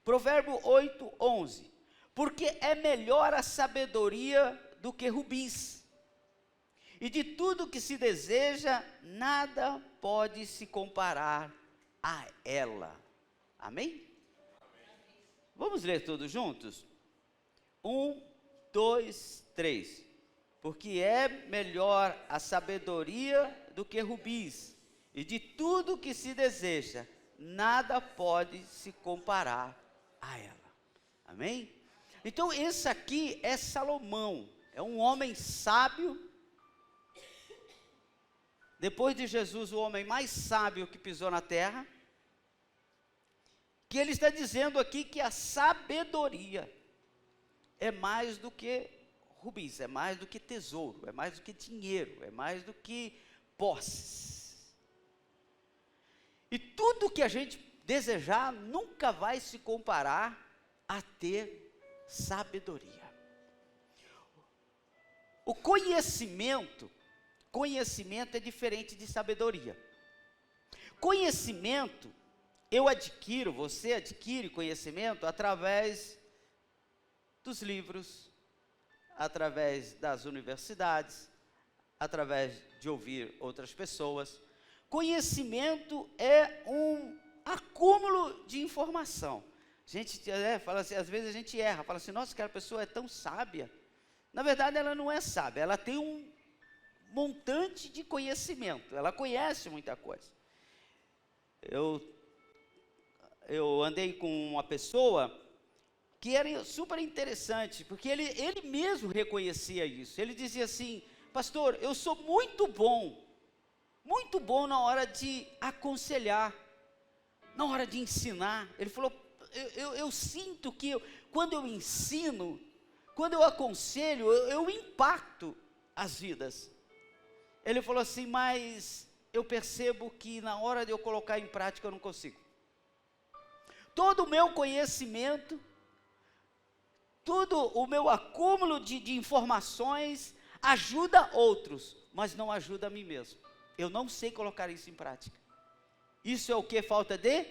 Provérbio 8:11. Porque é melhor a sabedoria do que rubis, e de tudo que se deseja, nada pode se comparar a ela. Amém? Vamos ler todos juntos? 1, 2, 3. Porque é melhor a sabedoria do que rubis, e de tudo que se deseja, nada pode se comparar a ela. Amém? Então esse aqui é Salomão, é um homem sábio. Depois de Jesus, o homem mais sábio que pisou na terra, que ele está dizendo aqui que a sabedoria é mais do que rubis, é mais do que tesouro, é mais do que dinheiro, é mais do que posses. E tudo que a gente desejar nunca vai se comparar a ter sabedoria. O conhecimento é diferente de sabedoria. Conhecimento, você adquire conhecimento através dos livros, através das universidades, através de ouvir outras pessoas. Conhecimento é um acúmulo de informação. A gente fala assim, às vezes a gente erra, fala assim, nossa, aquela pessoa é tão sábia. Na verdade, ela não é sábia, ela tem um montante de conhecimento, ela conhece muita coisa. Eu andei com uma pessoa que era super interessante, porque ele mesmo reconhecia isso. Ele dizia assim, pastor, eu sou muito bom na hora de aconselhar, na hora de ensinar. Ele falou, eu sinto que quando eu ensino, quando eu aconselho, eu impacto as vidas. Ele falou assim, mas eu percebo que na hora de eu colocar em prática eu não consigo. Todo o meu conhecimento, todo o meu acúmulo de informações ajuda outros, mas não ajuda a mim mesmo. Eu não sei colocar isso em prática. Isso é o que? Falta de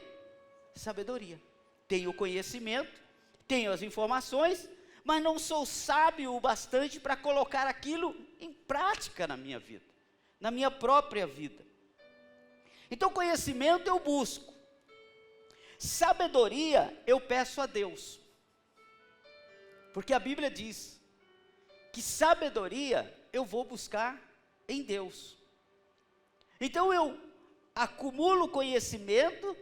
sabedoria. Tenho o conhecimento, tenho as informações, mas não sou sábio o bastante para colocar aquilo em prática na minha vida, na minha própria vida. Então conhecimento eu busco, sabedoria eu peço a Deus, porque a Bíblia diz que sabedoria eu vou buscar em Deus. Então eu acumulo conhecimento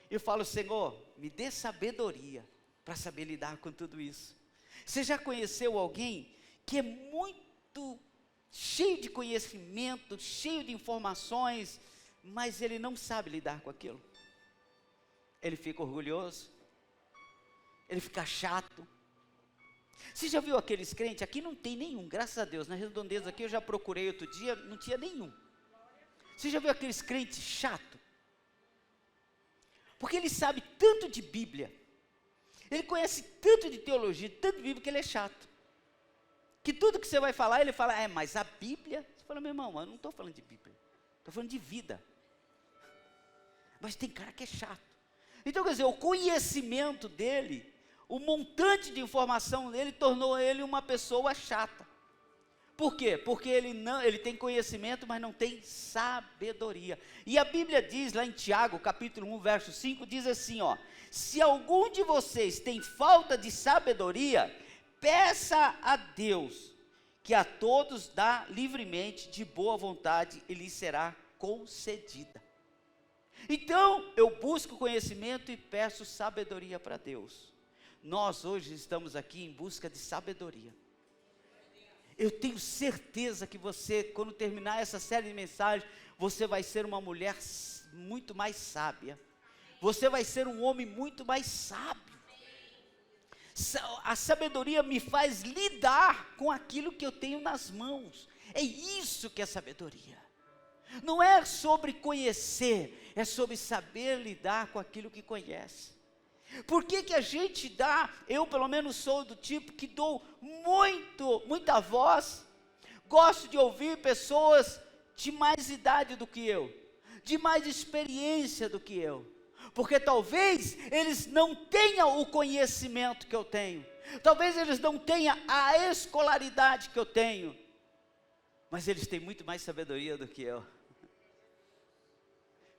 e falo, Senhor, me dê sabedoria para saber lidar com tudo isso. Você já conheceu alguém que é muito cheio de conhecimento, cheio de informações, mas ele não sabe lidar com aquilo? Ele fica orgulhoso, ele fica chato. Você já viu aqueles crentes? Aqui não tem nenhum, graças a Deus, na Redondeza aqui eu já procurei outro dia, não tinha nenhum. Você já viu aqueles crentes chato? Porque ele sabe tanto de Bíblia, ele conhece tanto de teologia, tanto de Bíblia, que ele é chato. Que tudo que você vai falar, ele fala, mas a Bíblia... Você fala, meu irmão, eu não estou falando de Bíblia, estou falando de vida. Mas tem cara que é chato. Então, quer dizer, o conhecimento dele, o montante de informação dele, tornou ele uma pessoa chata. Por quê? Porque ele tem conhecimento, mas não tem sabedoria. E a Bíblia diz lá em Tiago, capítulo 1, verso 5, diz assim, se algum de vocês tem falta de sabedoria, peça a Deus, que a todos dá livremente, de boa vontade, e lhe será concedida. Então, eu busco conhecimento e peço sabedoria para Deus. Nós hoje estamos aqui em busca de sabedoria. Eu tenho certeza que você, quando terminar essa série de mensagens, você vai ser uma mulher muito mais sábia. Você vai ser um homem muito mais sábio. A sabedoria me faz lidar com aquilo que eu tenho nas mãos. É isso que é sabedoria. Não é sobre conhecer, é sobre saber lidar com aquilo que conhece. Por que a gente dá, eu pelo menos sou do tipo que dou muita voz, gosto de ouvir pessoas de mais idade do que eu, de mais experiência do que eu. Porque talvez eles não tenham o conhecimento que eu tenho. Talvez eles não tenham a escolaridade que eu tenho. Mas eles têm muito mais sabedoria do que eu.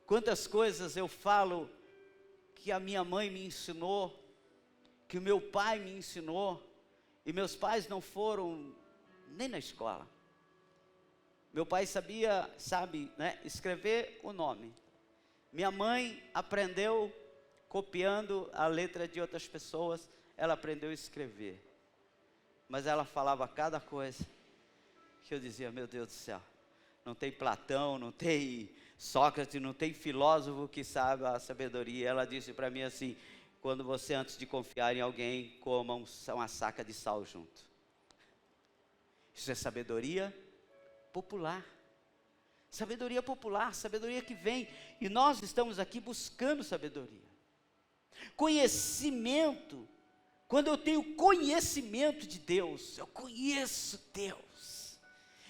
Quantas coisas eu falo que a minha mãe me ensinou, que o meu pai me ensinou, e meus pais não foram nem na escola. Meu pai sabe, escrever o nome. Minha mãe aprendeu copiando a letra de outras pessoas, ela aprendeu a escrever. Mas ela falava cada coisa que eu dizia, meu Deus do céu, não tem Platão, não tem Sócrates, não tem filósofo que sabe a sabedoria. Ela disse para mim assim, quando você antes de confiar em alguém, coma uma saca de sal junto. Isso é sabedoria popular. Sabedoria popular, sabedoria que vem, e nós estamos aqui buscando sabedoria. Conhecimento, quando eu tenho conhecimento de Deus, eu conheço Deus,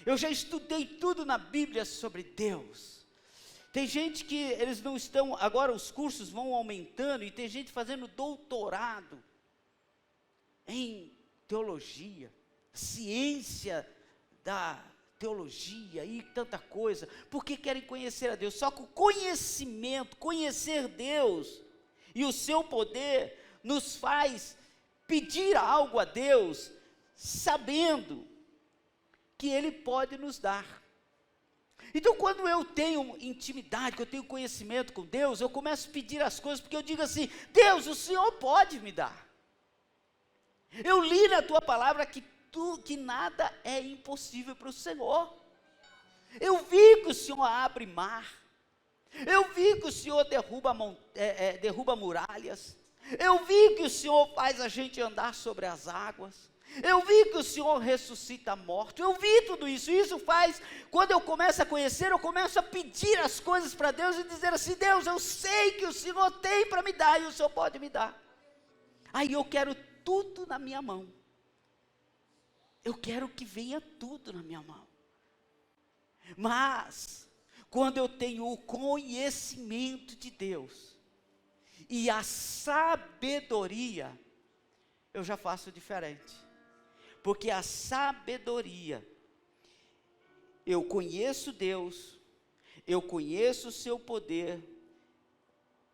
eu já estudei tudo na Bíblia sobre Deus. Tem gente que eles não estão, agora os cursos vão aumentando, e tem gente fazendo doutorado em teologia, ciência da teologia e tanta coisa, porque querem conhecer a Deus. Só que o conhecimento, conhecer Deus e o seu poder, nos faz pedir algo a Deus, sabendo que Ele pode nos dar. Então quando eu tenho intimidade, que eu tenho conhecimento com Deus, eu começo a pedir as coisas, porque eu digo assim, Deus, o Senhor pode me dar. Eu li na tua palavra que nada é impossível para o Senhor. Eu vi que o Senhor abre mar, eu vi que o Senhor derruba muralhas, eu vi que o Senhor faz a gente andar sobre as águas, eu vi que o Senhor ressuscita mortos, eu vi tudo isso. Isso faz, quando eu começo a conhecer, eu começo a pedir as coisas para Deus e dizer assim, Deus, eu sei que o Senhor tem para me dar, e o Senhor pode me dar. Aí eu quero tudo na minha mão. Eu quero que venha tudo na minha mão. Mas, quando eu tenho o conhecimento de Deus, e a sabedoria, eu já faço diferente. Porque a sabedoria, eu conheço Deus, eu conheço o seu poder,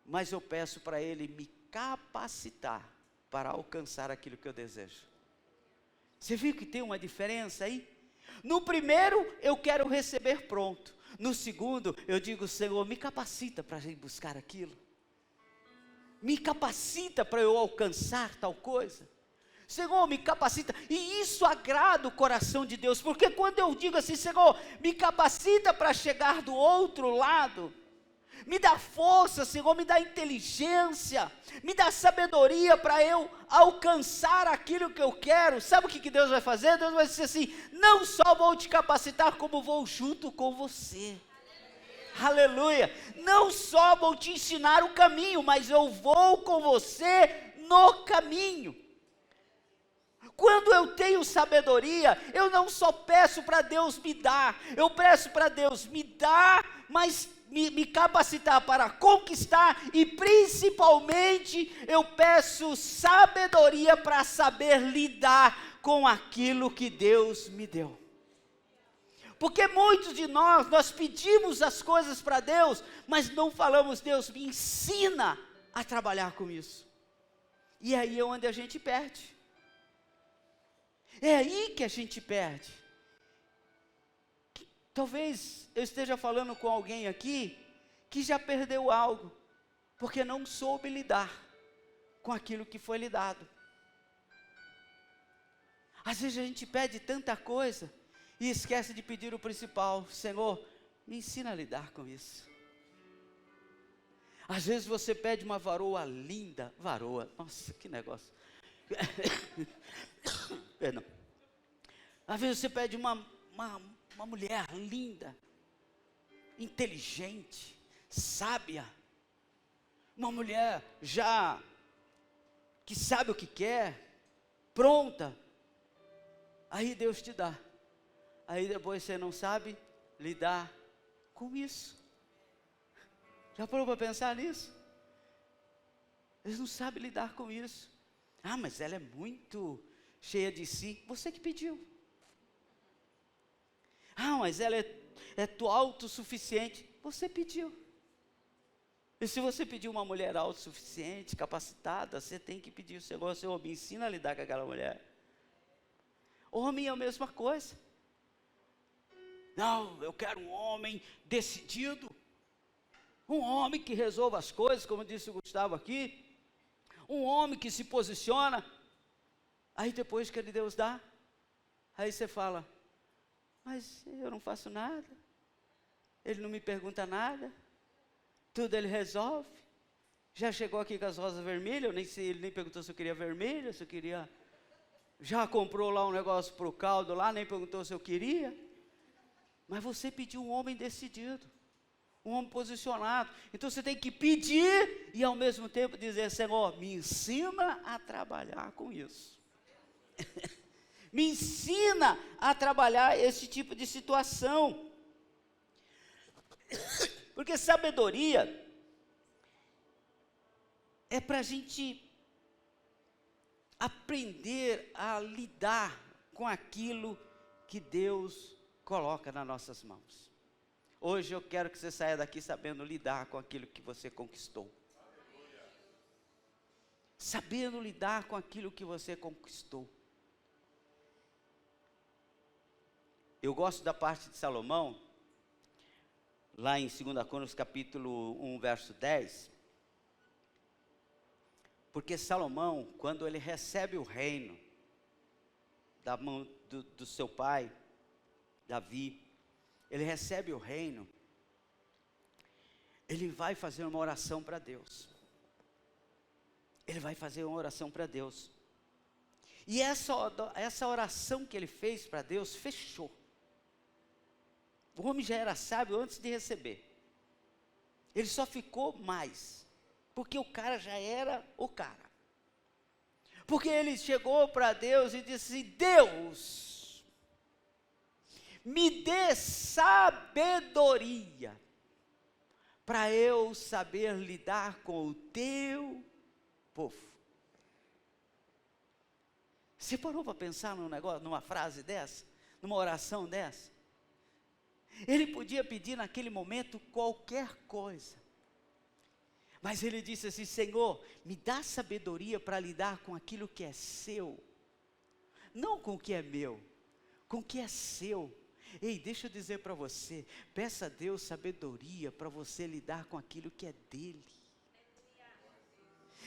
mas eu peço para Ele me capacitar para alcançar aquilo que eu desejo. Você viu que tem uma diferença aí? No primeiro, eu quero receber pronto. No segundo, eu digo, Senhor, me capacita para ir buscar aquilo. Me capacita para eu alcançar tal coisa. Senhor, me capacita. E isso agrada o coração de Deus. Porque quando eu digo assim, Senhor, me capacita para chegar do outro lado, me dá força, Senhor, me dá inteligência, me dá sabedoria para eu alcançar aquilo que eu quero. Sabe o que Deus vai fazer? Deus vai dizer assim, não só vou te capacitar, como vou junto com você. Aleluia. Não só vou te ensinar o caminho, mas eu vou com você no caminho. Quando eu tenho sabedoria, eu não só peço para Deus me dar, eu peço para Deus me dar, mas me capacitar para conquistar, e principalmente eu peço sabedoria para saber lidar com aquilo que Deus me deu. Porque muitos de nós pedimos as coisas para Deus, mas não falamos, Deus, me ensina a trabalhar com isso. E aí é onde a gente perde. É aí que a gente perde. Talvez eu esteja falando com alguém aqui que já perdeu algo, porque não soube lidar com aquilo que foi lhe dado. Às vezes a gente pede tanta coisa e esquece de pedir o principal. Senhor, me ensina a lidar com isso. Às vezes você pede uma varoa linda, nossa, que negócio. Perdão. Às vezes você pede uma mulher linda, inteligente, sábia, uma mulher já que sabe o que quer, pronta. Aí Deus te dá. Aí depois você não sabe lidar com isso. Já parou para pensar nisso? Eles não sabem lidar com isso. Ah, mas ela é muito cheia de si. Você que pediu. Ah, mas ela é autossuficiente. Você pediu. E se você pediu uma mulher autossuficiente, capacitada, você tem que pedir o Senhor, me ensina a lidar com aquela mulher. Homem é a mesma coisa. Não, eu quero um homem decidido. Um homem que resolva as coisas, como disse o Gustavo aqui. Um homem que se posiciona. Aí depois que Deus dá, aí você fala, mas eu não faço nada. Ele não me pergunta nada. Tudo ele resolve. Já chegou aqui com as rosas vermelhas, ele nem perguntou se eu queria vermelha, se eu queria... Já comprou lá um negócio para o caldo lá, nem perguntou se eu queria. Mas você pediu um homem decidido, um homem posicionado. Então você tem que pedir e ao mesmo tempo dizer, Senhor, me ensina a trabalhar com isso. Me ensina a trabalhar esse tipo de situação. Porque sabedoria é para a gente aprender a lidar com aquilo que Deus coloca nas nossas mãos. Hoje eu quero que você saia daqui sabendo lidar com aquilo que você conquistou. Sabendo lidar com aquilo que você conquistou. Eu gosto da parte de Salomão, lá em 2 Crônicas capítulo 1, verso 10, porque Salomão, quando ele recebe o reino da mão do seu pai, Davi, ele recebe o reino, ele vai fazer uma oração para Deus. Ele vai fazer uma oração para Deus. E essa oração que ele fez para Deus, fechou. O homem já era sábio antes de receber. Ele só ficou mais, porque o cara já era o cara. Porque ele chegou para Deus e disse, Deus, me dê sabedoria, para eu saber lidar com o teu povo. Você parou para pensar num negócio, numa frase dessa? Numa oração dessa? Ele podia pedir naquele momento qualquer coisa. Mas ele disse assim, Senhor, me dá sabedoria para lidar com aquilo que é seu. Não com o que é meu, com o que é seu. Ei, deixa eu dizer para você, peça a Deus sabedoria para você lidar com aquilo que é dele.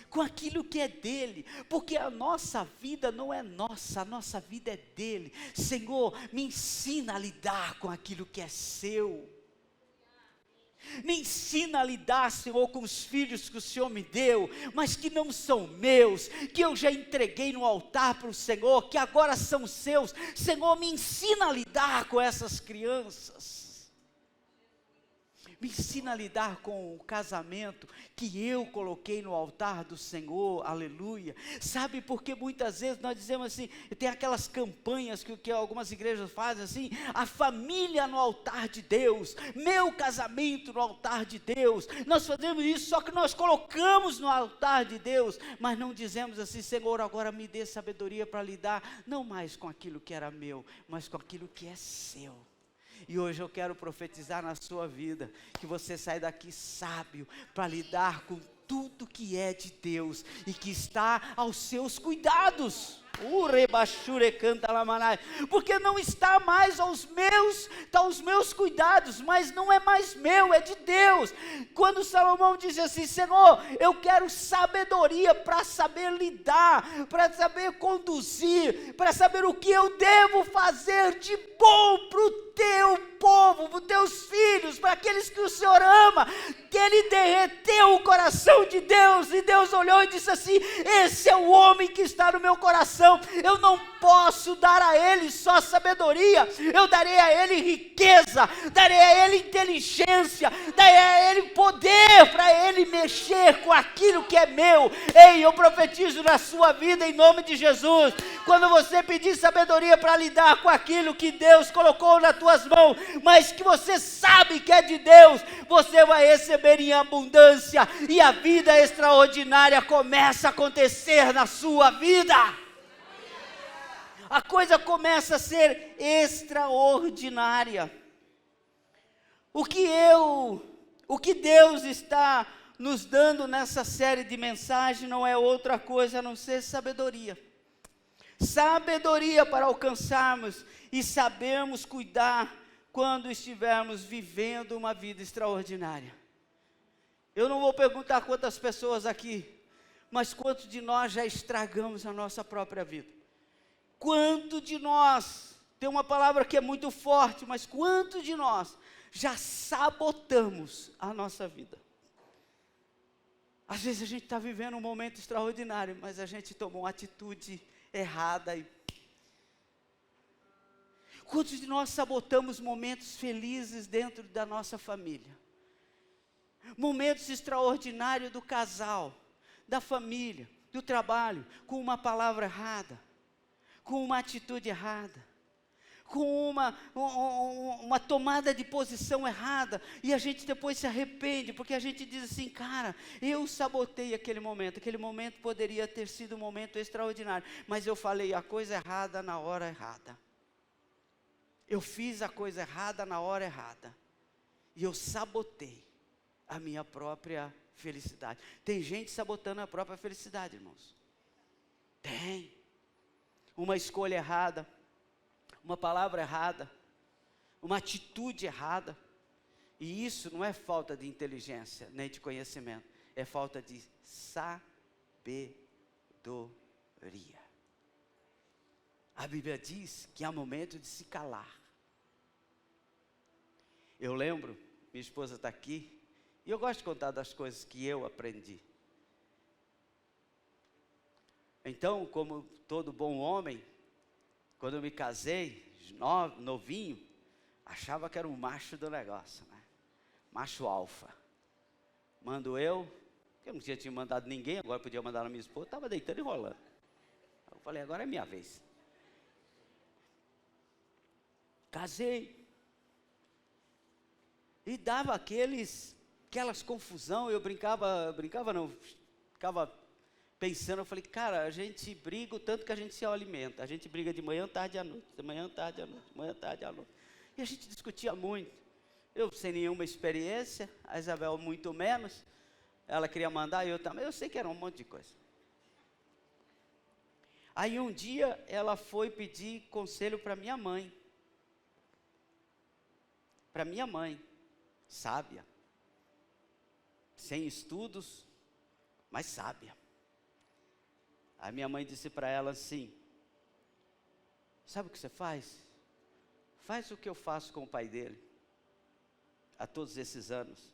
Com aquilo que é dele, porque a nossa vida não é nossa, a nossa vida é dele. Senhor, me ensina a lidar com aquilo que é seu. Me ensina a lidar, Senhor, com os filhos que o Senhor me deu, mas que não são meus, que eu já entreguei no altar para o Senhor, que agora são seus. Senhor, me ensina a lidar com essas crianças. Me ensina a lidar com o casamento que eu coloquei no altar do Senhor, aleluia. Sabe, porque muitas vezes nós dizemos assim, tem aquelas campanhas que algumas igrejas fazem assim, a família no altar de Deus, meu casamento no altar de Deus. Nós fazemos isso, só que nós colocamos no altar de Deus, mas não dizemos assim, Senhor, agora me dê sabedoria para lidar, não mais com aquilo que era meu, mas com aquilo que é seu. E hoje eu quero profetizar na sua vida, que você sai daqui sábio para lidar com tudo que é de Deus e que está aos seus cuidados. Porque não está mais aos meus cuidados, mas não é mais meu, é de Deus. Quando Salomão diz assim, Senhor, eu quero sabedoria para saber lidar, para saber conduzir, para saber o que eu devo fazer de bom para o teu povo, para os teus filhos, para aqueles que o Senhor ama. Que ele derreteu o coração de Deus, e Deus olhou e disse assim, esse é o homem que está no meu coração. coração. Eu não posso dar a ele só sabedoria, eu darei a ele riqueza, darei a ele inteligência, darei a ele poder para ele mexer com aquilo que é meu. Ei, eu profetizo na sua vida em nome de Jesus. Quando você pedir sabedoria para lidar com aquilo que Deus colocou nas tuas mãos, mas que você sabe que é de Deus, você vai receber em abundância, e a vida extraordinária começa a acontecer na sua vida. A coisa começa a ser extraordinária. O que Deus está nos dando nessa série de mensagens não é outra coisa a não ser sabedoria. Sabedoria para alcançarmos e sabermos cuidar quando estivermos vivendo uma vida extraordinária. Eu não vou perguntar quantas pessoas aqui, mas quantos de nós já estragamos a nossa própria vida? Quanto de nós, tem uma palavra que é muito forte, mas quanto de nós já sabotamos a nossa vida? Às vezes a gente está vivendo um momento extraordinário, mas a gente tomou uma atitude errada. Quantos de nós sabotamos momentos felizes dentro da nossa família? Momentos extraordinários do casal, da família, do trabalho, com uma palavra errada, com uma atitude errada, com uma tomada de posição errada, e a gente depois se arrepende, porque a gente diz assim, cara, eu sabotei aquele momento poderia ter sido um momento extraordinário, mas eu falei a coisa errada na hora errada, eu fiz a coisa errada na hora errada, e eu sabotei a minha própria felicidade. Tem gente sabotando a própria felicidade, irmãos. Tem. Uma escolha errada, uma palavra errada, uma atitude errada. E isso não é falta de inteligência, nem de conhecimento. É falta de sabedoria. A Bíblia diz que há momento de se calar. Eu lembro, minha esposa está aqui, e eu gosto de contar das coisas que eu aprendi. Então, como todo bom homem, quando eu me casei, novinho, achava que era um macho do negócio, né? Macho alfa. Mando eu não tinha mandado ninguém, agora podia mandar na minha esposa, estava deitando e rolando. Eu falei, agora é minha vez. Casei. E dava aquelas confusão, eu ficava pensando, eu falei, cara, a gente briga o tanto que a gente se alimenta, a gente briga de manhã, tarde e à noite, de manhã, tarde e à noite, de manhã, tarde e à noite, e a gente discutia muito, eu sem nenhuma experiência, a Isabel muito menos, ela queria mandar, eu também, eu sei que era um monte de coisa. Aí um dia, ela foi pedir conselho para minha mãe, sábia, sem estudos, mas sábia. A minha mãe disse para ela assim, sabe o que você faz? Faz o que eu faço com o pai dele, há todos esses anos,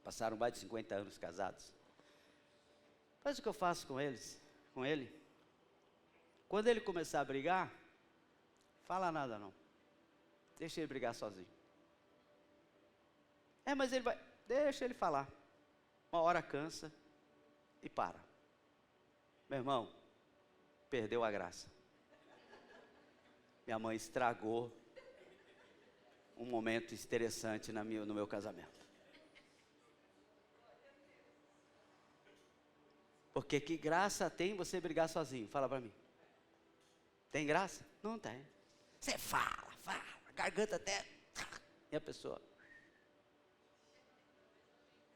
passaram mais de 50 anos casados, faz o que eu faço com ele, quando ele começar a brigar, fala nada não, deixa ele brigar sozinho. Mas ele vai, deixa ele falar, uma hora cansa e para. Meu irmão, perdeu a graça. Minha mãe estragou um momento interessante no meu casamento. Porque que graça tem você brigar sozinho? Fala para mim. Tem graça? Não tem. Você fala, a garganta até, e a pessoa.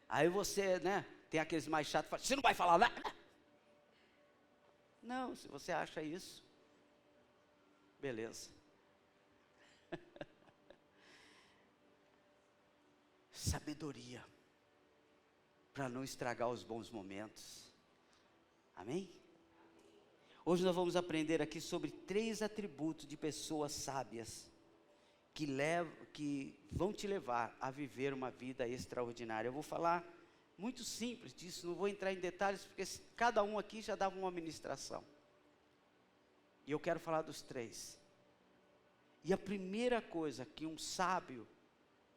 Aí você, tem aqueles mais chatos, fala, você não vai falar nada? Não, se você acha isso, beleza. Sabedoria, para não estragar os bons momentos. Amém? Hoje nós vamos aprender aqui sobre 3 atributos de pessoas sábias, que vão te levar a viver uma vida extraordinária. Eu vou falar muito simples disso, não vou entrar em detalhes, porque cada um aqui já dava uma ministração. E eu quero falar dos 3. E a primeira coisa que um sábio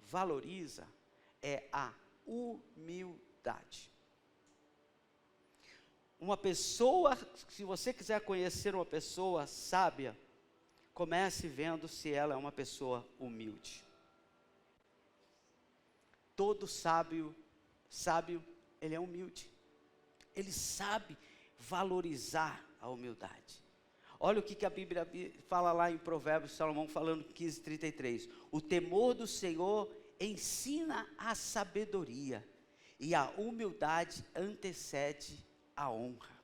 valoriza é a humildade. Uma pessoa, se você quiser conhecer uma pessoa sábia, comece vendo se ela é uma pessoa humilde. Todo sábio, ele é humilde. Ele sabe valorizar a humildade. Olha o que a Bíblia fala lá em Provérbios, Salomão falando 15:33. O temor do Senhor ensina a sabedoria, e a humildade antecede a honra.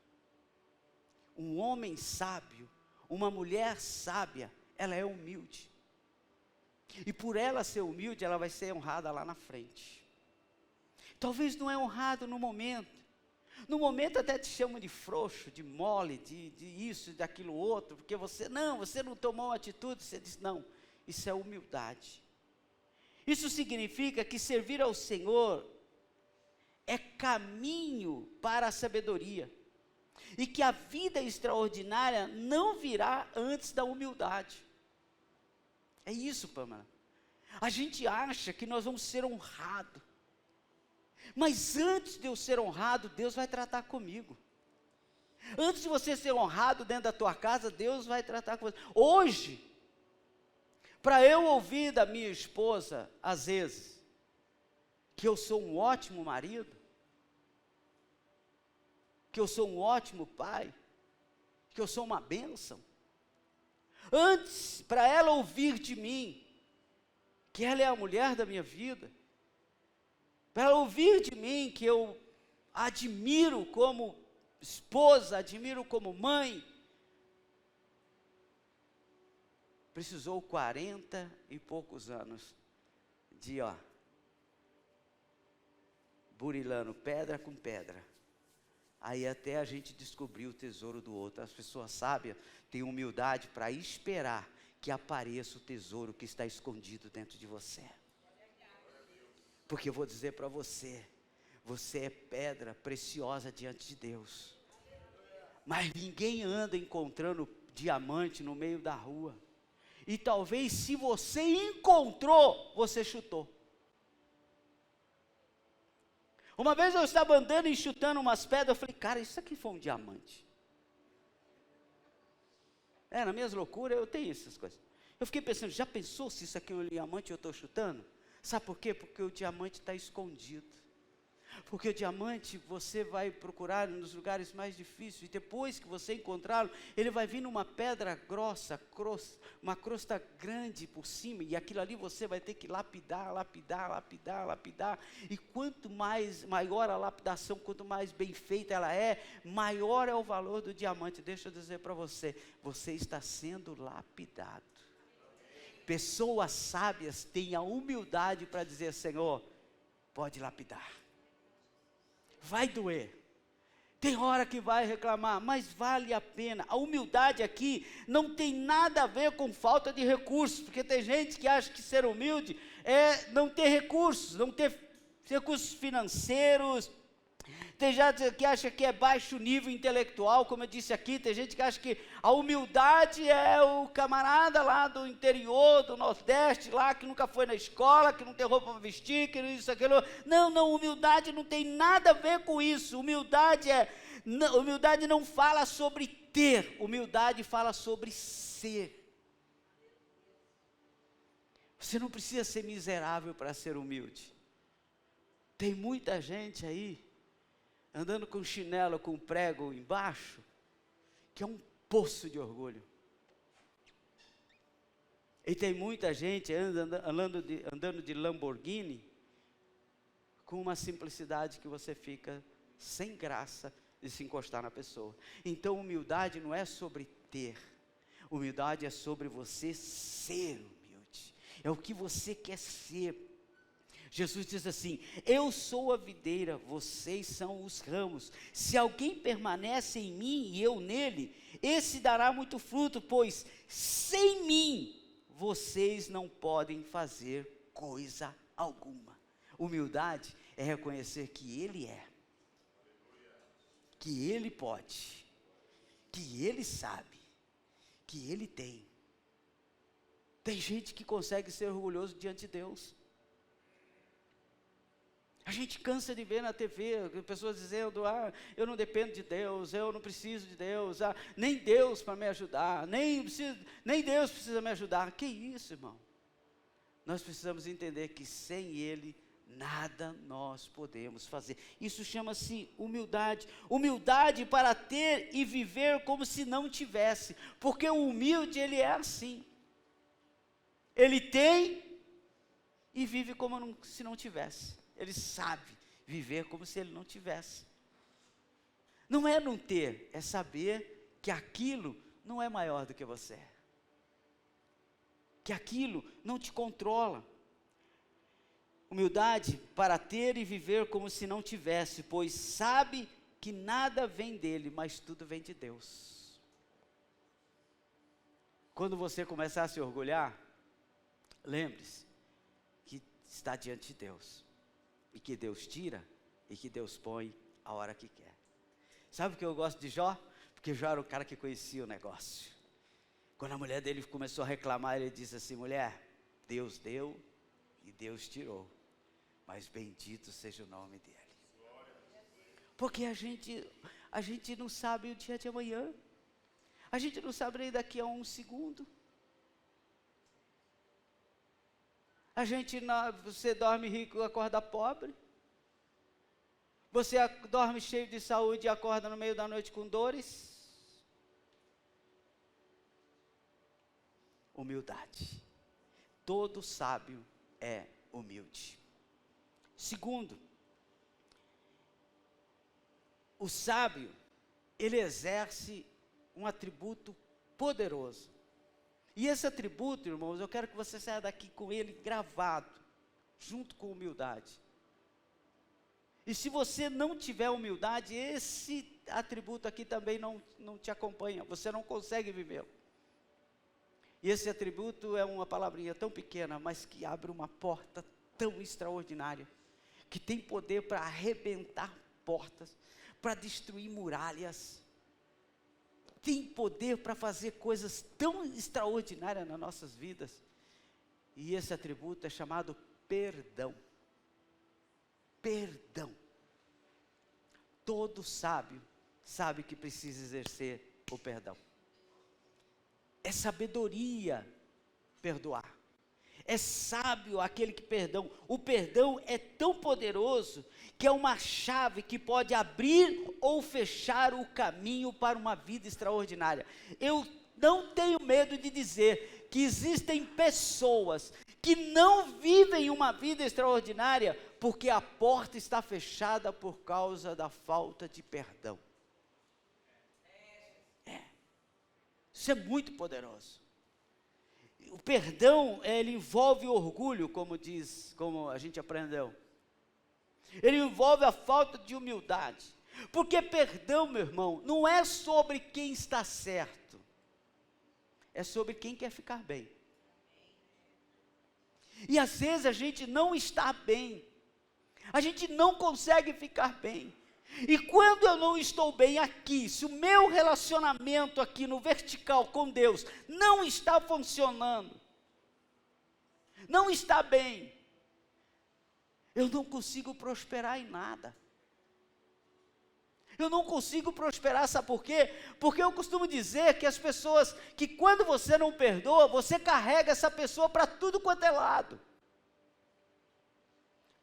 Um homem sábio, uma mulher sábia, ela é humilde. E por ela ser humilde, ela vai ser honrada lá na frente. Talvez não é honrado no momento. No momento até te chamam de frouxo, de mole, de isso, daquilo outro, porque você não tomou uma atitude, você diz, não, isso é humildade. Isso significa que servir ao Senhor é caminho para a sabedoria. E que a vida extraordinária não virá antes da humildade. É isso, Pamela. A gente acha que nós vamos ser honrados. Mas antes de eu ser honrado, Deus vai tratar comigo. Antes de você ser honrado dentro da tua casa, Deus vai tratar com você. Hoje, para eu ouvir da minha esposa, às vezes, que eu sou um ótimo marido, que eu sou um ótimo pai, que eu sou uma bênção. Antes, para ela ouvir de mim, que ela é a mulher da minha vida, para ela ouvir de mim que eu admiro como esposa, admiro como mãe, precisou 40 e poucos anos de, burilando pedra com pedra. Aí até a gente descobrir o tesouro do outro. As pessoas sábias têm humildade para esperar que apareça o tesouro que está escondido dentro de você. Porque eu vou dizer para você, você é pedra preciosa diante de Deus. Mas ninguém anda encontrando diamante no meio da rua. E talvez se você encontrou, você chutou. Uma vez eu estava andando e chutando umas pedras, eu falei, cara, isso aqui foi um diamante. Nas minhas loucuras eu tenho essas coisas. Eu fiquei pensando, já pensou se isso aqui é um diamante e eu estou chutando? Sabe por quê? Porque o diamante está escondido. Porque o diamante você vai procurar nos lugares mais difíceis, e depois que você encontrá-lo, ele vai vir numa pedra grossa, uma crosta grande por cima, e aquilo ali você vai ter que lapidar, e quanto maior a lapidação, quanto mais bem feita ela é, maior é o valor do diamante. Deixa eu dizer para você, você está sendo lapidado. Pessoas sábias têm a humildade para dizer, Senhor, pode lapidar. Vai doer, tem hora que vai reclamar, mas vale a pena. A humildade aqui não tem nada a ver com falta de recursos, porque tem gente que acha que ser humilde é não ter recursos, não ter recursos financeiros. Tem gente que acha que é baixo nível intelectual, como eu disse aqui. Tem gente que acha que a humildade é o camarada lá do interior, do Nordeste, lá que nunca foi na escola, que não tem roupa para vestir, que isso, aquilo. Não, humildade não tem nada a ver com isso. Humildade não fala sobre ter, humildade fala sobre ser. Você não precisa ser miserável para ser humilde. Tem muita gente aí andando com chinelo, com prego embaixo, que é um poço de orgulho. E tem muita gente andando de Lamborghini, com uma simplicidade que você fica sem graça de se encostar na pessoa. Então, humildade não é sobre ter, humildade é sobre você ser humilde, é o que você quer ser. Jesus diz assim, eu sou a videira, vocês são os ramos. Se alguém permanece em mim e eu nele, esse dará muito fruto, pois sem mim, vocês não podem fazer coisa alguma. Humildade é reconhecer que Ele é, que Ele pode, que Ele sabe, que ele tem. Tem gente que consegue ser orgulhoso diante de Deus. A gente cansa de ver na TV, pessoas dizendo, eu não dependo de Deus, eu não preciso de Deus, nem Deus para me ajudar, nem Deus precisa me ajudar. Que isso, irmão? Nós precisamos entender que sem Ele, nada nós podemos fazer. Isso chama-se humildade. Humildade para ter e viver como se não tivesse, porque o humilde, ele é assim. Ele tem e vive como se não tivesse. Ele sabe viver como se ele não tivesse. Não é não ter, é saber que aquilo não é maior do que você. Que aquilo não te controla. Humildade para ter e viver como se não tivesse, pois sabe que nada vem dele, mas tudo vem de Deus. Quando você começar a se orgulhar, lembre-se que está diante de Deus. E que Deus tira e que Deus põe a hora que quer. Sabe o que eu gosto de Jó? Porque Jó era o cara que conhecia o negócio. Quando a mulher dele começou a reclamar, ele disse assim: mulher, Deus deu e Deus tirou, mas bendito seja o nome dele. Porque a gente não sabe o dia de amanhã. A gente não sabe nem daqui a um segundo. Você dorme rico e acorda pobre. Você dorme cheio de saúde e acorda no meio da noite com dores. Humildade. Todo sábio é humilde. Segundo, o sábio, ele exerce um atributo poderoso. E esse atributo, irmãos, eu quero que você saia daqui com ele gravado, junto com humildade. E se você não tiver humildade, esse atributo aqui também não te acompanha, você não consegue vivê-lo. E esse atributo é uma palavrinha tão pequena, mas que abre uma porta tão extraordinária, que tem poder para arrebentar portas, para destruir muralhas, tem poder para fazer coisas tão extraordinárias nas nossas vidas. E esse atributo é chamado perdão. Perdão. Todo sábio sabe que precisa exercer o perdão. É sabedoria perdoar. É sábio aquele que perdoa. O perdão é tão poderoso que é uma chave que pode abrir ou fechar o caminho para uma vida extraordinária. Eu não tenho medo de dizer que existem pessoas que não vivem uma vida extraordinária porque a porta está fechada por causa da falta de perdão. Isso é muito poderoso. O perdão, ele envolve orgulho, como a gente aprendeu. Ele envolve a falta de humildade. Porque perdão, meu irmão, não é sobre quem está certo. É sobre quem quer ficar bem. E às vezes a gente não está bem. A gente não consegue ficar bem. E quando eu não estou bem aqui, se o meu relacionamento aqui no vertical com Deus não está funcionando, não está bem, eu não consigo prosperar em nada. Eu não consigo prosperar, sabe por quê? Porque eu costumo dizer que as pessoas, que quando você não perdoa, você carrega essa pessoa para tudo quanto é lado.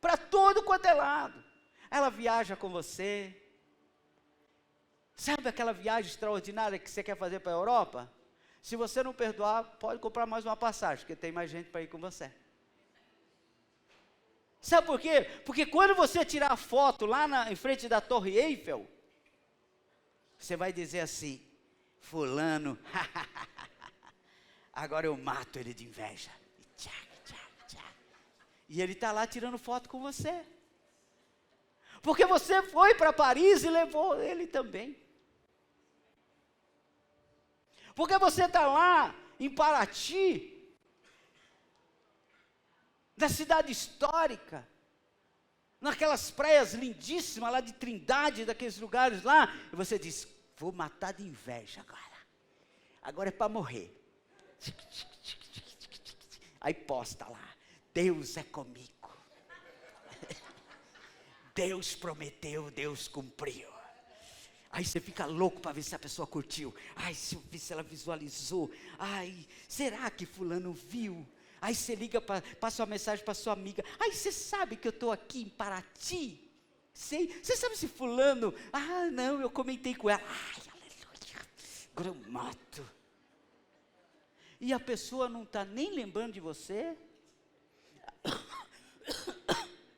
Para todo quanto é lado. Ela viaja com você. Sabe aquela viagem extraordinária que você quer fazer para a Europa? Se você não perdoar, pode comprar mais uma passagem, porque tem mais gente para ir com você. Sabe por quê? Porque quando você tirar a foto lá em frente da Torre Eiffel, você vai dizer assim: fulano, agora eu mato ele de inveja. E ele está lá tirando foto com você. Porque você foi para Paris e levou ele também. Porque você está lá em Paraty, da cidade histórica, naquelas praias lindíssimas lá de Trindade, daqueles lugares lá, e você diz: vou matar de inveja agora. agora é para morrer. Aí posta lá, Deus é comigo. Deus prometeu, Deus cumpriu. Aí você fica louco para ver se a pessoa curtiu. Ai, se ela visualizou. Ai, será que fulano viu? Aí você liga, passa uma mensagem para sua amiga. Ai, você sabe que eu estou aqui em Paraty? Sei. Você sabe se fulano... Ah, não, eu comentei com ela. Ai, aleluia. Agora eu mato. E a pessoa não está nem lembrando de você.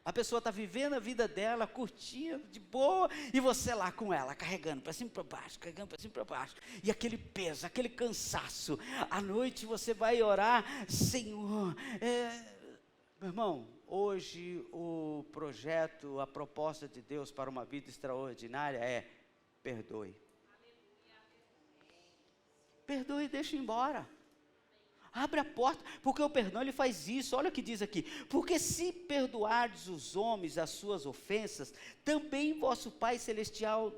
A pessoa está vivendo a vida dela, curtindo, de boa, e você lá com ela, carregando para cima e para baixo, carregando para cima e para baixo, e aquele peso, aquele cansaço. À noite você vai orar, Senhor, meu irmão, hoje o projeto, a proposta de Deus para uma vida extraordinária é: perdoe. Perdoe e deixa embora. Abre a porta, porque o perdão ele faz isso. Olha o que diz aqui: porque se perdoardes os homens as suas ofensas, também vosso Pai Celestial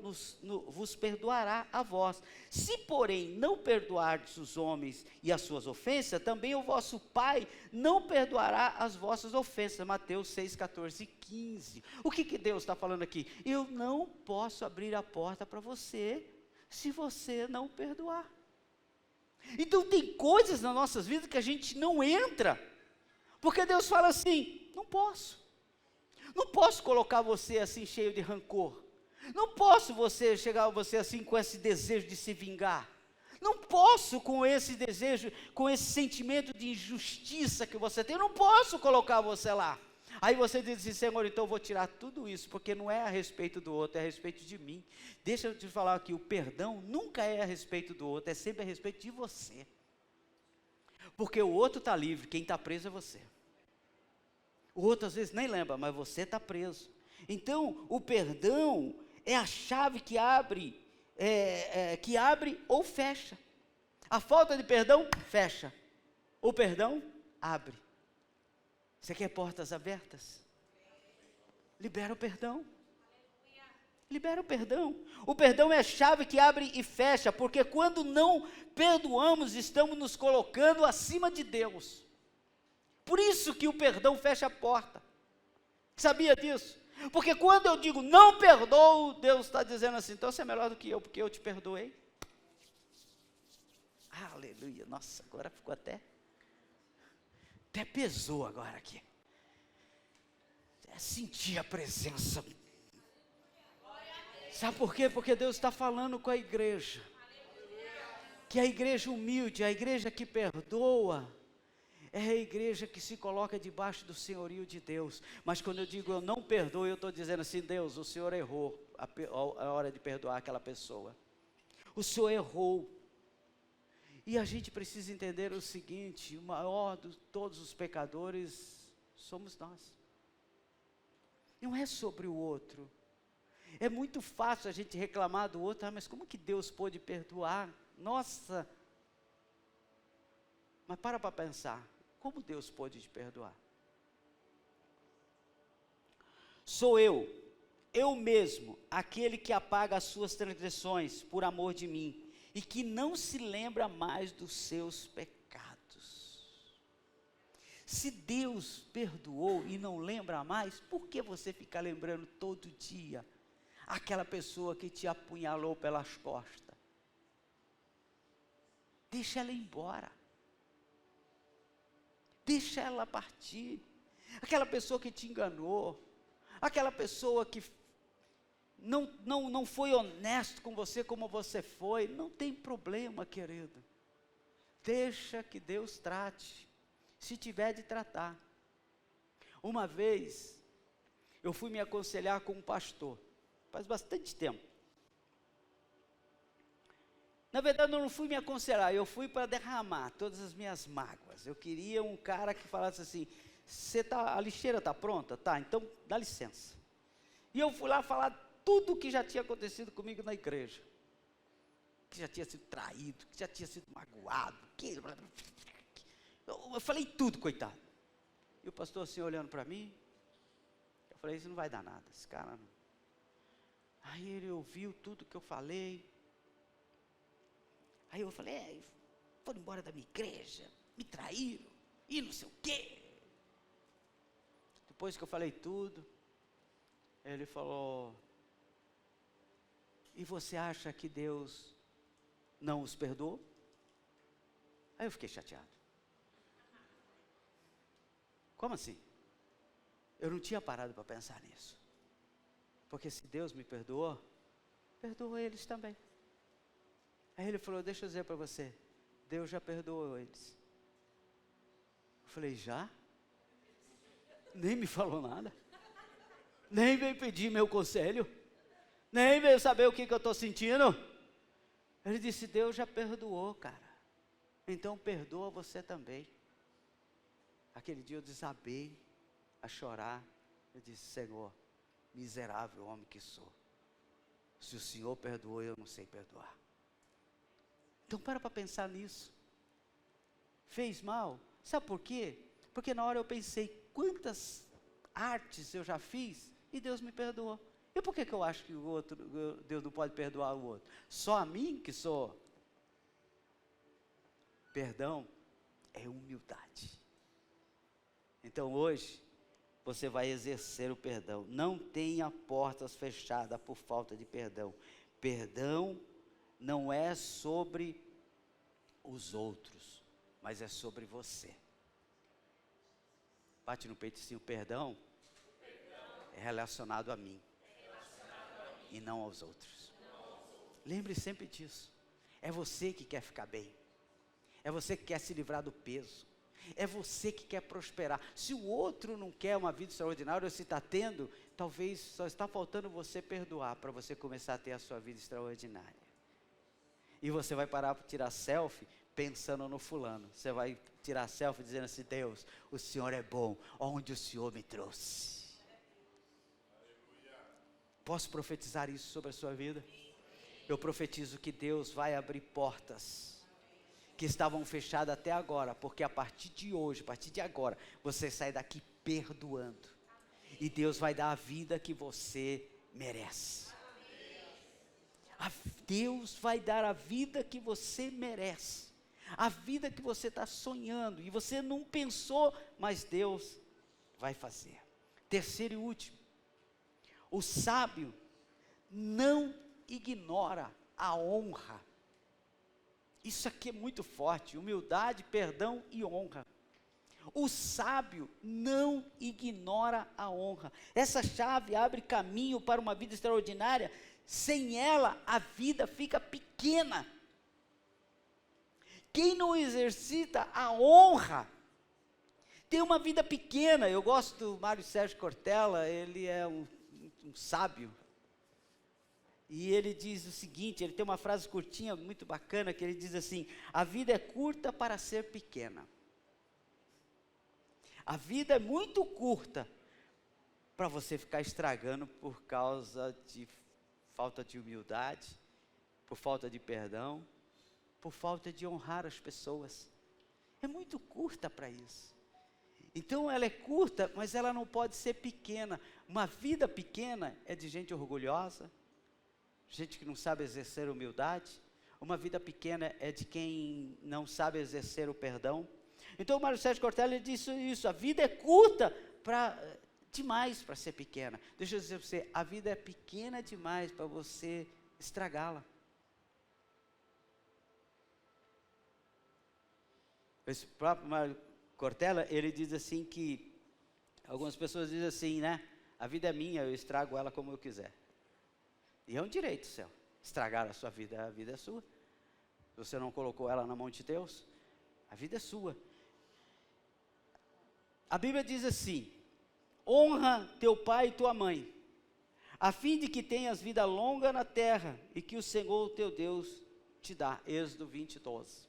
vos perdoará a vós. Se porém não perdoardes os homens e as suas ofensas, também o vosso Pai não perdoará as vossas ofensas. Mateus 6, 14 e 15. O que Deus está falando aqui? Eu não posso abrir a porta para você, se você não perdoar. Então tem coisas nas nossas vidas que a gente não entra, porque Deus fala assim: não posso colocar você assim cheio de rancor, não posso chegar a você assim com esse desejo de se vingar, não posso com esse desejo, com esse sentimento de injustiça que você tem, eu não posso colocar você lá. Aí você diz assim: Senhor, então eu vou tirar tudo isso, porque não é a respeito do outro, é a respeito de mim. Deixa eu te falar aqui, o perdão nunca é a respeito do outro, é sempre a respeito de você. Porque o outro está livre, quem está preso é você. O outro às vezes nem lembra, mas você está preso. Então, o perdão é a chave que abre ou fecha. A falta de perdão, fecha. O perdão, abre. Você quer portas abertas? Libera o perdão. Libera o perdão. O perdão é a chave que abre e fecha, porque quando não perdoamos, estamos nos colocando acima de Deus. Por isso que o perdão fecha a porta. Sabia disso? Porque quando eu digo não perdoo, Deus está dizendo assim: então você é melhor do que eu, porque eu te perdoei. Aleluia. Nossa, agora ficou até pesou agora aqui. Senti a presença. Sabe por quê? Porque Deus está falando com a igreja. Que a igreja humilde, a igreja que perdoa, é a igreja que se coloca debaixo do senhorio de Deus. Mas quando eu digo eu não perdoo, eu estou dizendo assim: Deus, o Senhor errou a hora de perdoar aquela pessoa. O Senhor errou. E a gente precisa entender o seguinte: o maior de todos os pecadores somos nós. Não é sobre o outro. É muito fácil a gente reclamar do outro: mas como que Deus pôde perdoar? Nossa! Mas para pensar, como Deus pôde te perdoar? Sou eu mesmo, aquele que apaga as suas transgressões por amor de mim, e que não se lembra mais dos seus pecados. Se Deus perdoou e não lembra mais, por que você fica lembrando todo dia aquela pessoa que te apunhalou pelas costas? Deixa ela ir embora. Deixa ela partir. Aquela pessoa que te enganou, aquela pessoa que não foi honesto com você como você foi, não tem problema, querido. Deixa que Deus trate, se tiver de tratar. Uma vez, eu fui me aconselhar com um pastor, faz bastante tempo. Na verdade, eu não fui me aconselhar, eu fui para derramar todas as minhas mágoas. Eu queria um cara que falasse assim: a lixeira está pronta? Tá, então dá licença. E eu fui lá falar tudo o que já tinha acontecido comigo na igreja. Que já tinha sido traído, que já tinha sido magoado. Eu falei tudo, coitado. E o pastor assim olhando para mim, eu falei: isso não vai dar nada, esse cara não. Aí ele ouviu tudo que eu falei. Aí eu falei: foram embora da minha igreja, me traíram, e não sei o quê. Depois que eu falei tudo, ele falou, e você acha que Deus não os perdoou? Aí eu fiquei chateado. Como assim? Eu não tinha parado para pensar nisso. Porque se Deus me perdoou, perdoou eles também. Aí ele falou, deixa eu dizer para você, Deus já perdoou eles. Eu falei, já? Nem me falou nada. Nem veio pedir meu conselho. Nem veio saber o que eu estou sentindo. Ele disse, Deus já perdoou, cara. Então perdoa você também. Aquele dia eu desabei a chorar. Eu disse, Senhor, miserável homem que sou. Se o Senhor perdoou, eu não sei perdoar. Então para pensar nisso. Fez mal? Sabe por quê? Porque na hora eu pensei, quantas artes eu já fiz e Deus me perdoou. E por que eu acho que o outro, Deus não pode perdoar o outro? Só a mim que sou. Perdão é humildade. Então hoje, você vai exercer o perdão. Não tenha portas fechadas por falta de perdão. Perdão não é sobre os outros, mas é sobre você. Bate no peito assim, o perdão é relacionado a mim. E não aos outros. Lembre sempre disso. É você que quer ficar bem. É você que quer se livrar do peso. É você que quer prosperar. Se o outro não quer uma vida extraordinária, ou se está tendo, talvez só está faltando você perdoar para você começar a ter a sua vida extraordinária. E você vai parar para tirar selfie pensando no fulano. Você vai tirar selfie dizendo assim, Deus, o Senhor é bom, onde o Senhor me trouxe. Posso profetizar isso sobre a sua vida? Eu profetizo que Deus vai abrir portas que estavam fechadas até agora, porque a partir de hoje, a partir de agora, você sai daqui perdoando. E Deus vai dar a vida que você merece. Deus vai dar a vida que você merece. A vida que você está sonhando, e você não pensou, mas Deus vai fazer. Terceiro e último. O sábio não ignora a honra. Isso aqui é muito forte, humildade, perdão e honra. O sábio não ignora a honra. Essa chave abre caminho para uma vida extraordinária. Sem ela, a vida fica pequena. Quem não exercita a honra, tem uma vida pequena. Eu gosto do Mário Sérgio Cortella, ele é um sábio. E ele diz o seguinte, ele tem uma frase curtinha, muito bacana, que ele diz assim, a vida é curta para ser pequena. A vida é muito curta para você ficar estragando por causa de falta de humildade, por falta de perdão, por falta de honrar as pessoas. É muito curta para isso. Então ela é curta, mas ela não pode ser pequena. Uma vida pequena é de gente orgulhosa, gente que não sabe exercer humildade. Uma vida pequena é de quem não sabe exercer o perdão. Então o Mário Sérgio Cortella disse isso, a vida é curta demais para ser pequena. Deixa eu dizer para você, a vida é pequena demais para você estragá-la. Esse próprio Mário Cortella, ele diz assim que, algumas pessoas dizem assim, né? A vida é minha, eu estrago ela como eu quiser. E é um direito seu, estragar a sua vida, a vida é sua. Se você não colocou ela na mão de Deus, a vida é sua. A Bíblia diz assim, honra teu pai e tua mãe, a fim de que tenhas vida longa na terra, e que o Senhor teu Deus te dá. Êxodo 20:12.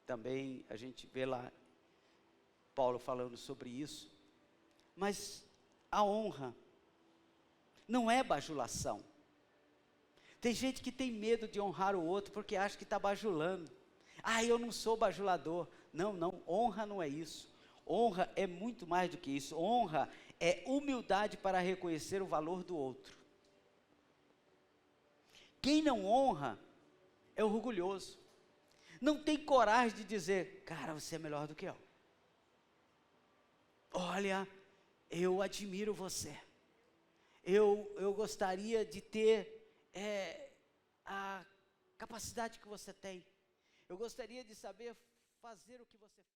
Também a gente vê lá, Paulo falando sobre isso. Mas a honra não é bajulação. Tem gente que tem medo de honrar o outro porque acha que está bajulando. Ah, eu não sou bajulador. Não, honra não é isso. Honra é muito mais do que isso. Honra é humildade para reconhecer o valor do outro. Quem não honra é orgulhoso. não tem coragem de dizer, cara, você é melhor do que eu. Olha, eu admiro você. Eu gostaria de ter a capacidade que você tem. Eu gostaria de saber fazer o que você faz.